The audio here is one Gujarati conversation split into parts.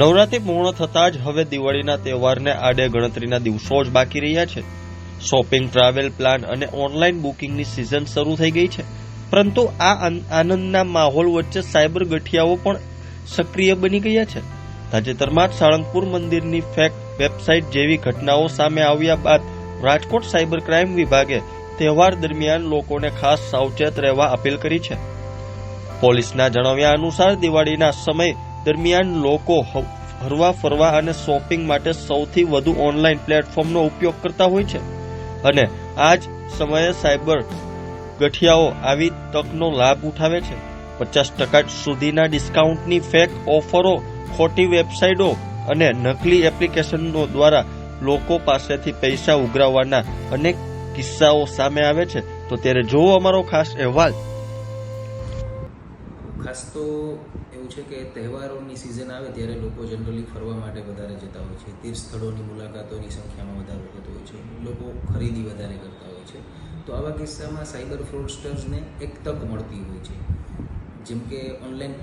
નવરાત્રી પૂર્ણ થતાં જ હવે દિવાળીના તહેવારને આડે ગણતરીના દિવસો જ બાકી રહ્યા છે. શોપિંગ, ટ્રાવેલ પ્લાન અને ઓનલાઈન બુકિંગની સિઝન શરૂ થઈ ગઈ છે. પરંતુ આ આનંદના માહોલ વચ્ચે સાયબર ગઠિયાઓ પણ સક્રિય બની ગયા છે. તાજેતરમાં જ સાળંગપુર મંદિરની ફેક વેબસાઇટ જેવી ઘટનાઓ સામે આવ્યા બાદ રાજકોટ સાયબર ક્રાઇમ વિભાગે તહેવાર દરમિયાન લોકોને ખાસ સાવચેત રહેવા અપીલ કરી છે. પોલીસના જણાવ્યા અનુસાર દિવાળીના સમય દરમિયાન લોકો હરવા ફરવા અને શોપિંગ માટે સૌથી વધુ ઓનલાઈન પ્લેટફોર્મનો ઉપયોગ કરતા હોય છે અને આ જ સમયે સાયબર ગઠિયાઓ આવી તકનો લાભ ઉઠાવે છે. 50% સુધીના ડિસ્કાઉન્ટની ફેક ઓફરો, ખોટી વેબસાઇટો અને નકલી એપ્લિકેશનો દ્વારા લોકો પાસેથી પૈસા ઉઘરાવવાના અનેક કિસ્સાઓ સામે આવે છે. તો ત્યારે જોવો અમારો ખાસ અહેવાલ. ખાસ તો એવું છે કે તહેવારોની સિઝન આવે ત્યારે લોકો જનરલી ફરવા માટે વધારે જતા હોય છે. તીર્થ સ્થળોની મુલાકાતોની સંખ્યામાં વધારો થતો હોય છે. લોકો ખરીદી વધારે કરતા હોય છે. તો આવા કિસ્સામાં સાયબર ફ્રોડસ્ટર્સને એક તક મળતી હોય છે. જેમ કે ઓનલાઈન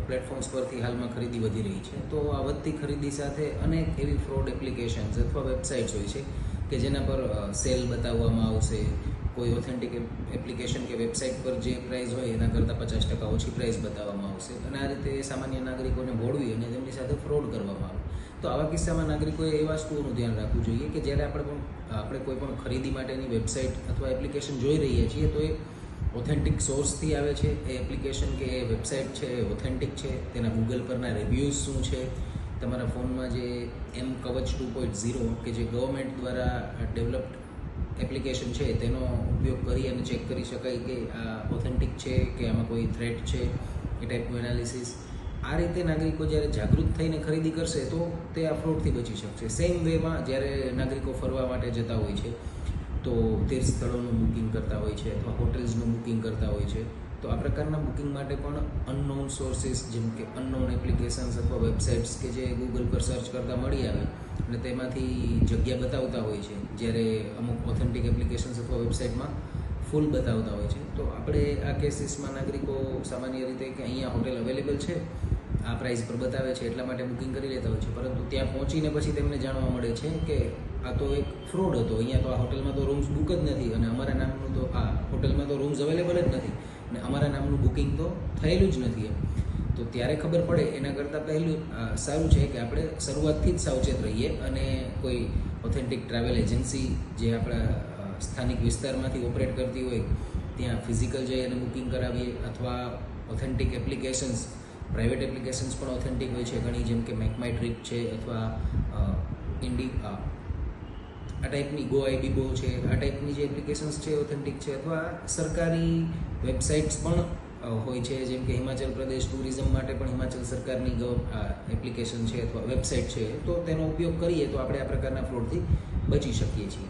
પ્લેટફોર્મ્સ પરથી હાલમાં ખરીદી વધી રહી છે. તો આ વધતી ખરીદી સાથે અનેક એવી ફ્રોડ એપ્લિકેશન્સ અથવા વેબસાઇટ્સ હોય છે કે જેના પર સેલ બતાવવામાં આવશે. કોઈ ઓથેન્ટિક એપ્લિકેશન કે વેબસાઇટ પર જે પ્રાઇસ હોય એના કરતાં 50% ઓછી પ્રાઇસ બતાવવામાં આવશે અને આ રીતે સામાન્ય નાગરિકોને ભોળવી અને તેમની સાથે ફ્રોડ કરવામાં આવે. તો આવા કિસ્સામાં નાગરિકોએ એ વસ્તુઓનું ધ્યાન રાખવું જોઈએ કે જ્યારે આપણે કોઈ પણ ખરીદી માટેની વેબસાઇટ અથવા એપ્લિકેશન જોઈ રહ્યા છીએ તો એ ઓથેન્ટિક સોર્સથી આવે છે, એ એપ્લિકેશન કે એ વેબસાઇટ છે એ ઓથેન્ટિક છે, તેના ગૂગલ પરના રિવ્યૂઝ શું છે, તમારા ફોનમાં જે mKavach 2.0 કે જે ગવર્મેન્ટ દ્વારા ડેવલપ્ડ એપ્લિકેશન છે તેનો ઉપયોગ કરી અને ચેક કરી શકાય કે આ ઓથેન્ટિક છે કે આમાં કોઈ થ્રેટ છે, એ ટાઈપનું એનાલિસિસ. આ રીતે નાગરિકો જ્યારે જાગૃત થઈને ખરીદી કરશે તો તે આ ફ્રોડથી બચી શકશે. સેમ વેમાં જ્યારે નાગરિકો ફરવા માટે જતા હોય છે તો તીર્થ સ્થળોનું બુકિંગ કરતા હોય છે અથવા હોટેલ્સનું બુકિંગ કરતા હોય છે તો આ પ્રકારના બુકિંગ માટે પણ અનનોન સોર્સિસ જેમ કે અનનોન એપ્લિકેશન્સ અથવા વેબસાઇટ્સ કે જે ગૂગલ પર સર્ચ કરતાં મળી આવે અને તેમાંથી જગ્યા બતાવતા હોય છે, જ્યારે અમુક ઓથેન્ટિક એપ્લિકેશન્સ અથવા વેબસાઇટમાં ફૂલ બતાવતા હોય છે. તો આપણે આ કેસીસમાં નાગરિકો સામાન્ય રીતે કે અહીંયા હોટેલ અવેલેબલ છે, આ પ્રાઇસ પર બતાવે છે એટલા માટે બુકિંગ કરી લેતા હોય છે. પરંતુ ત્યાં પહોંચીને પછી તેમને જાણવા મળે છે કે આ તો એક ફ્રોડ હતો, અહીંયા તો આ હોટલમાં તો રૂમ્સ બુક જ નથી અને અમારા નામનું તો આ હોટલમાં તો રૂમ્સ અવેલેબલ જ નથી અને અમારા નામનું બુકિંગ તો થયેલું જ નથી એમ. તો ત્યારે ખબર પડે એના કરતાં પહેલું સારું છે કે આપણે શરૂઆતથી જ સાવચેત રહીએ અને કોઈ ઓથેન્ટિક ટ્રાવેલ એજન્સી જે આપણા સ્થાનિક વિસ્તારમાંથી ઓપરેટ કરતી હોય ત્યાં ફિઝિકલ જઈ અને બુકિંગ કરાવીએ અથવા ઓથેન્ટિક એપ્લિકેશન્સ, પ્રાઇવેટ એપ્લિકેશન્સ પણ ઓથેન્ટિક હોય છે ઘણી, જેમ કે મેક માય ટ્રીપ છે અથવા આ ટાઈપની GoIbibo છે, આ ટાઈપની જે એપ્લિકેશન્સ છે ઓથેન્ટિક છે. અથવા સરકારી વેબસાઇટ્સ પણ હોય છે જેમ કે હિમાચલ પ્રદેશ ટુરિઝમ માટે પણ હિમાચલ સરકારની એપ્લિકેશન છે અથવા વેબસાઇટ છે. તો તેનો ઉપયોગ કરીએ તો આપણે આ પ્રકારના ફ્રોડથી બચી શકીએ છીએ.